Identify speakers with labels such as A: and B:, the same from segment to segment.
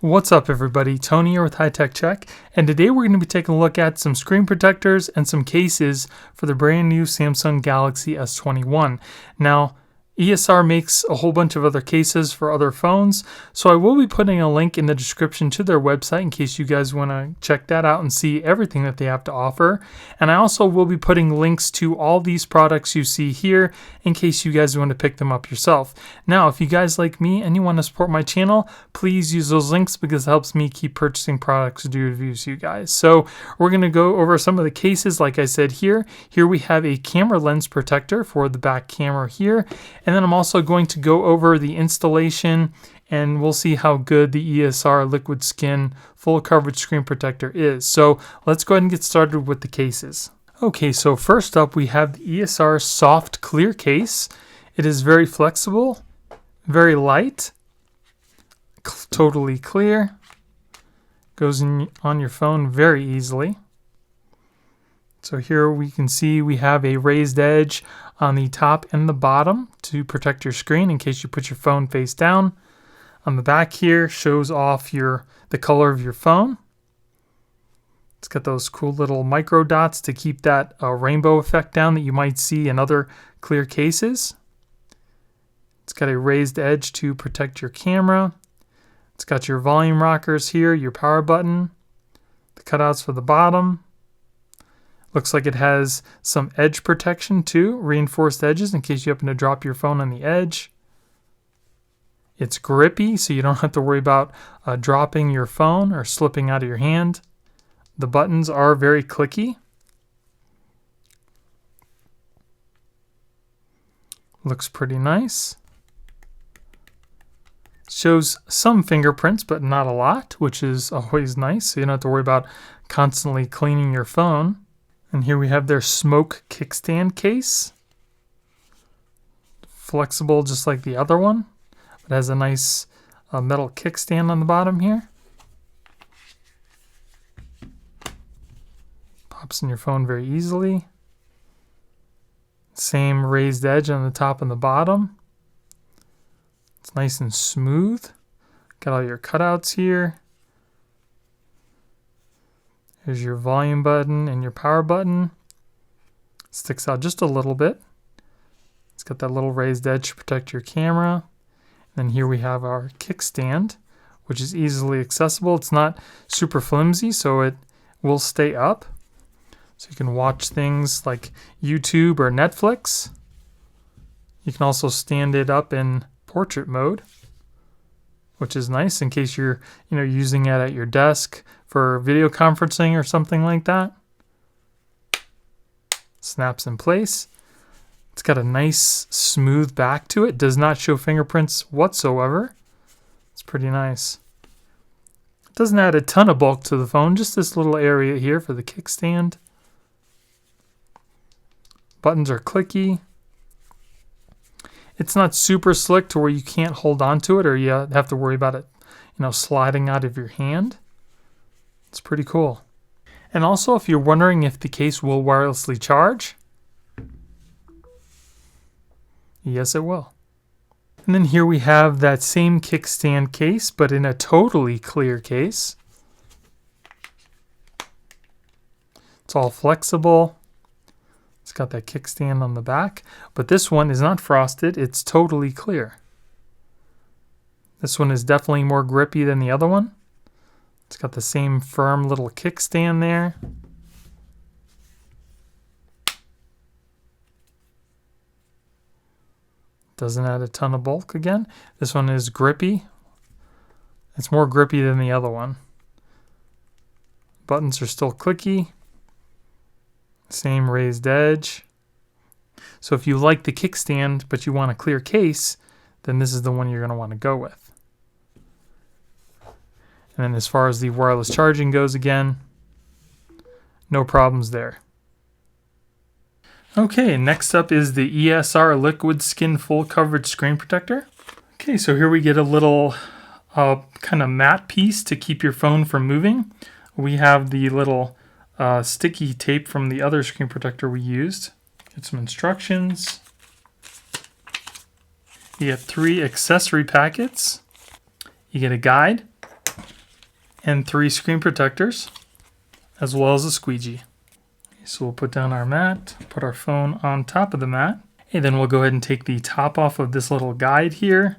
A: What's up everybody, Tony here with HighTechCheck, and today we're going to be taking a look at some screen protectors and some cases for the brand new Samsung Galaxy S21. Now, ESR makes a whole bunch of other cases for other phones, so I will be putting a link in the description to their website in case you guys want to check that out and see everything that they have to offer. And I also will be putting links to all these products you see here in case you guys want to pick them up yourself. Now, if you guys like me and you want to support my channel, please use those links because it helps me keep purchasing products to do reviews for you guys. So we're going to go over some of the cases like I said here. Here we have a camera lens protector for the back camera here. And then I'm also going to go over the installation and we'll see how good the ESR liquid skin full coverage screen protector is. So let's go ahead and get started with the cases. Okay, so first up we have the ESR soft clear case. It is very flexible, very light, totally clear, goes in on your phone very easily. So here we can see we have a raised edge on the top and the bottom to protect your screen in case you put your phone face down. On the back here shows off the color of your phone. It's got those cool little micro dots to keep that rainbow effect down that you might see in other clear cases. It's got a raised edge to protect your camera. It's got your volume rockers here, your power button, the cutouts for the bottom. Looks like it has some edge protection too, reinforced edges in case you happen to drop your phone on the edge. It's grippy, so you don't have to worry about dropping your phone or slipping out of your hand. The buttons are very clicky. Looks pretty nice. Shows some fingerprints, but not a lot, which is always nice, so you don't have to worry about constantly cleaning your phone. And here we have their smoke kickstand case. Flexible just like the other one. It has a nice metal kickstand on the bottom here. Pops in your phone very easily. Same raised edge on the top and the bottom. It's nice and smooth. Got all your cutouts here. Here's your volume button and your power button. Sticks out just a little bit. It's got that little raised edge to protect your camera. And then here we have our kickstand, which is easily accessible. It's not super flimsy, so it will stay up. So you can watch things like YouTube or Netflix. You can also stand it up in portrait mode, which is nice in case you're using it at your desk for video conferencing or something like that. Snaps in place. It's got a nice smooth back to it. Does not show fingerprints whatsoever. It's pretty nice. It doesn't add a ton of bulk to the phone, just this little area here for the kickstand. Buttons are clicky. It's not super slick to where you can't hold on to it or you have to worry about it, sliding out of your hand. It's pretty cool. And also, if you're wondering if the case will wirelessly charge, yes, it will. And then here we have that same kickstand case, but in a totally clear case. It's all flexible. It's got that kickstand on the back, but this one is not frosted. It's totally clear. This one is definitely more grippy than the other one. It's got the same firm little kickstand there. Doesn't add a ton of bulk again. This one is grippy. It's more grippy than the other one. Buttons are still clicky. Same raised edge. So if you like the kickstand but you want a clear case, then this is the one you're going to want to go with. And then as far as the wireless charging goes again, no problems there. Okay, next up is the ESR liquid skin full coverage screen protector. Okay, so here we get a little kind of matte piece to keep your phone from moving. We have the little sticky tape from the other screen protector we used. Get some instructions. You get 3 accessory packets. You get a guide. and 3 screen protectors, as well as a squeegee. So we'll put down our mat, put our phone on top of the mat, and then we'll go ahead and take the top off of this little guide here.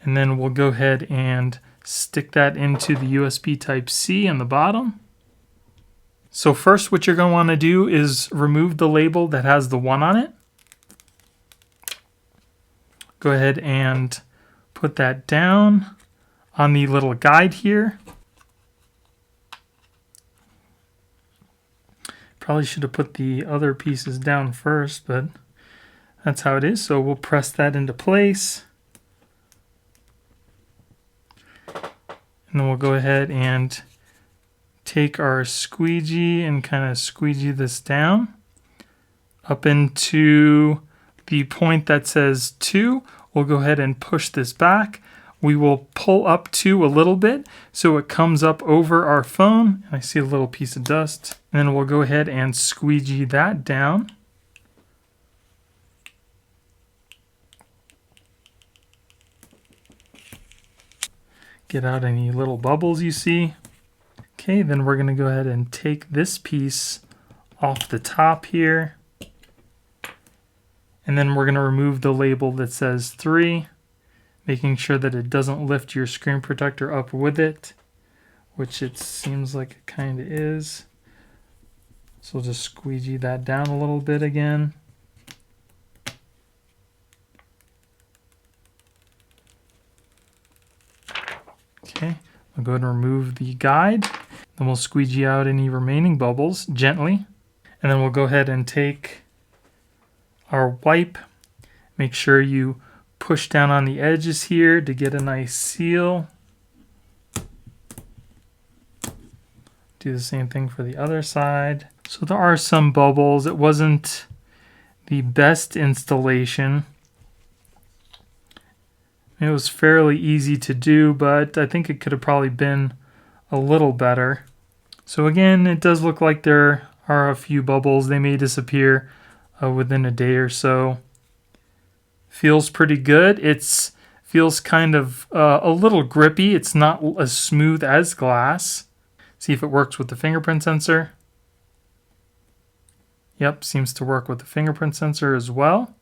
A: And then we'll go ahead and stick that into the USB Type-C on the bottom. So first what you're going to want to do is remove the label that has the 1 on it. Go ahead and put that down on the little guide here. Probably should have put the other pieces down first, but that's how it is. So we'll press that into place. And then we'll go ahead and take our squeegee and kind of squeegee this down up into the point that says 2. We'll go ahead and push this back. We will pull up 2 a little bit so it comes up over our phone. I see a little piece of dust. And then we'll go ahead and squeegee that down. Get out any little bubbles you see. Okay, then we're going to go ahead and take this piece off the top here. And then we're going to remove the label that says 3, making sure that it doesn't lift your screen protector up with it, which it seems like it kind of is. So we'll just squeegee that down a little bit again. Okay, I'll go ahead and remove the guide. Then we'll squeegee out any remaining bubbles gently. And then we'll go ahead and take our wipe. Make sure you push down on the edges here to get a nice seal. Do the same thing for the other side. So there are some bubbles. It wasn't the best installation. It was fairly easy to do, but I think it could have probably been a little better. So again, it does look like there are a few bubbles. They may disappear within a day or so. Feels pretty good. It feels kind of a little grippy. It's not as smooth as glass. See if it works with the fingerprint sensor. Yep, seems to work with the fingerprint sensor as well.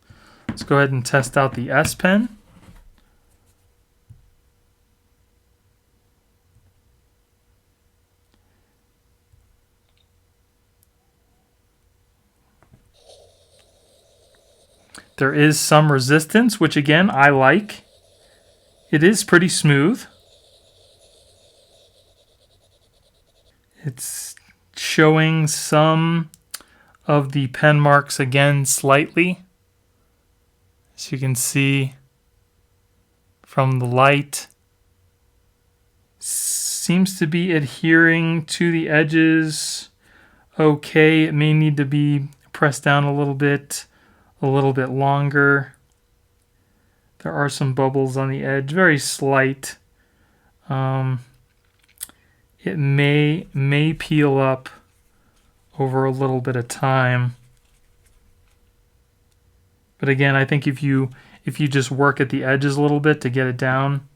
A: Let's go ahead and test out the S Pen. There is some resistance, which again, I like. It is pretty smooth. It's showing some of the pen marks again slightly. As you can see from the light. Seems to be adhering to the edges okay. It may need to be pressed down a little bit longer. There are some bubbles on the edge, very slight. It may peel up over a little bit of time. But again, I think if you just work at the edges a little bit to get it down,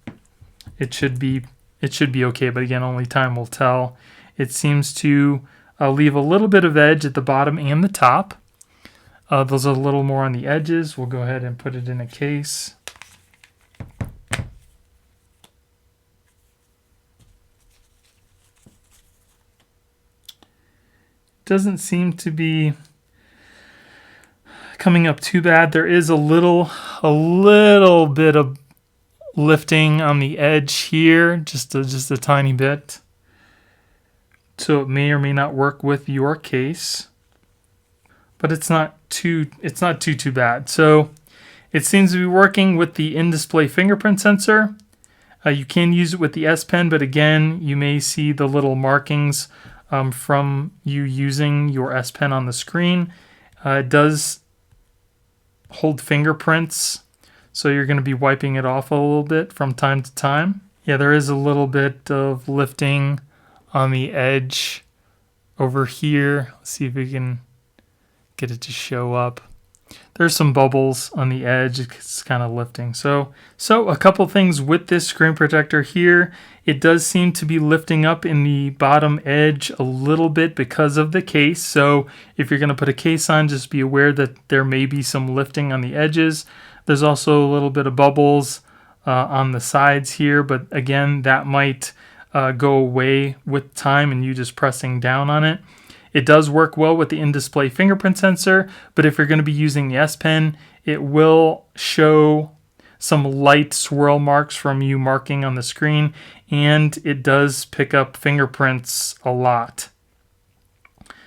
A: it should be okay. But again, only time will tell. It seems to leave a little bit of edge at the bottom and the top. Those are a little more on the edges. We'll go ahead and put it in a case. Doesn't seem to be coming up too bad. There is a little bit of lifting on the edge here, just a tiny bit. So it may or may not work with your case, but it's not too bad. So it seems to be working with the in-display fingerprint sensor. You can use it with the S Pen, but again, you may see the little markings from you using your S Pen on the screen. It does hold fingerprints, so you're going to be wiping it off a little bit from time to time. Yeah, there is a little bit of lifting on the edge over here. Let's see if we can get it to show up. There's some bubbles on the edge. It's kind of lifting. So a couple things with this screen protector here. It does seem to be lifting up in the bottom edge a little bit because of the case. So if you're going to put a case on, just be aware that there may be some lifting on the edges. There's also a little bit of bubbles on the sides here, but again, that might go away with time and you just pressing down on it. It does work well with the in-display fingerprint sensor, but if you're going to be using the S Pen, it will show some light swirl marks from you marking on the screen, and it does pick up fingerprints a lot.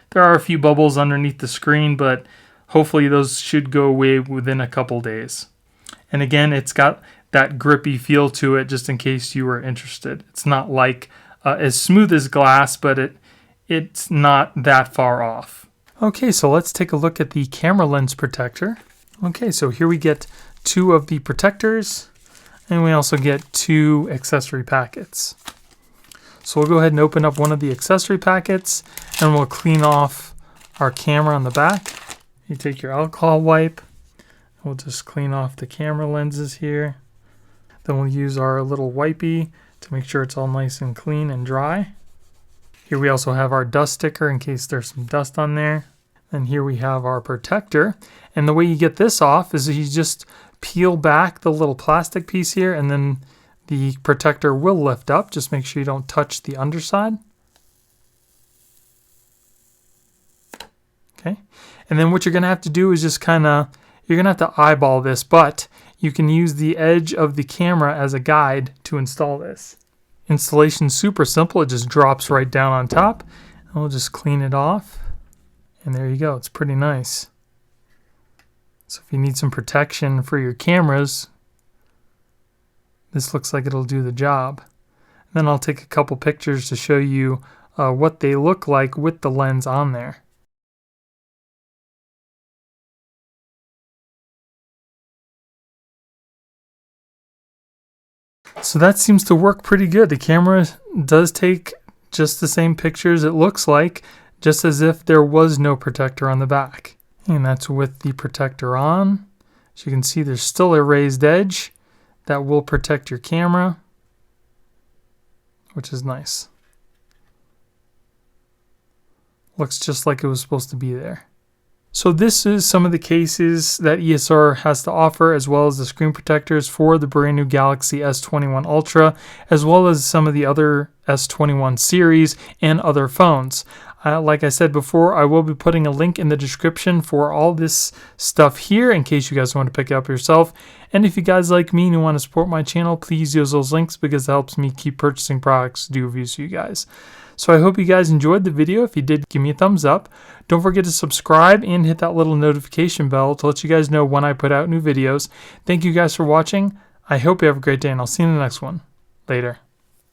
A: There are a few bubbles underneath the screen, but hopefully those should go away within a couple days. And again, it's got that grippy feel to it, just in case you were interested. It's not like as smooth as glass, but it's not that far off. Okay, so let's take a look at the camera lens protector. Okay, so here we get 2 of the protectors, and we also get 2 accessory packets. So we'll go ahead and open up one of the accessory packets, and we'll clean off our camera on the back. You take your alcohol wipe, we'll just clean off the camera lenses here. Then we'll use our little wipey to make sure it's all nice and clean and dry. Here we also have our dust sticker in case there's some dust on there. And here we have our protector. And the way you get this off is you just peel back the little plastic piece here, and then the protector will lift up. Just make sure you don't touch the underside. Okay. And then what you're going to have to do is just you're going to have to eyeball this, but you can use the edge of the camera as a guide to install this. Installation's super simple. It just drops right down on top. And we'll just clean it off. And there you go. It's pretty nice. So if you need some protection for your cameras, this looks like it'll do the job. And then I'll take a couple pictures to show you what they look like with the lens on there. So that seems to work pretty good. The camera does take just the same pictures, it looks like, just as if there was no protector on the back. And that's with the protector on. As you can see, there's still a raised edge that will protect your camera, which is nice. Looks just like it was supposed to be there. So this is some of the cases that ESR has to offer, as well as the screen protectors for the brand new Galaxy S21 Ultra, as well as some of the other S21 series and other phones. Like I said before, I will be putting a link in the description for all this stuff here in case you guys want to pick it up yourself. And if you guys like me and you want to support my channel, please use those links because it helps me keep purchasing products to do reviews for you guys. So I hope you guys enjoyed the video. If you did, give me a thumbs up. Don't forget to subscribe and hit that little notification bell to let you guys know when I put out new videos. Thank you guys for watching. I hope you have a great day, and I'll see you in the next one. Later.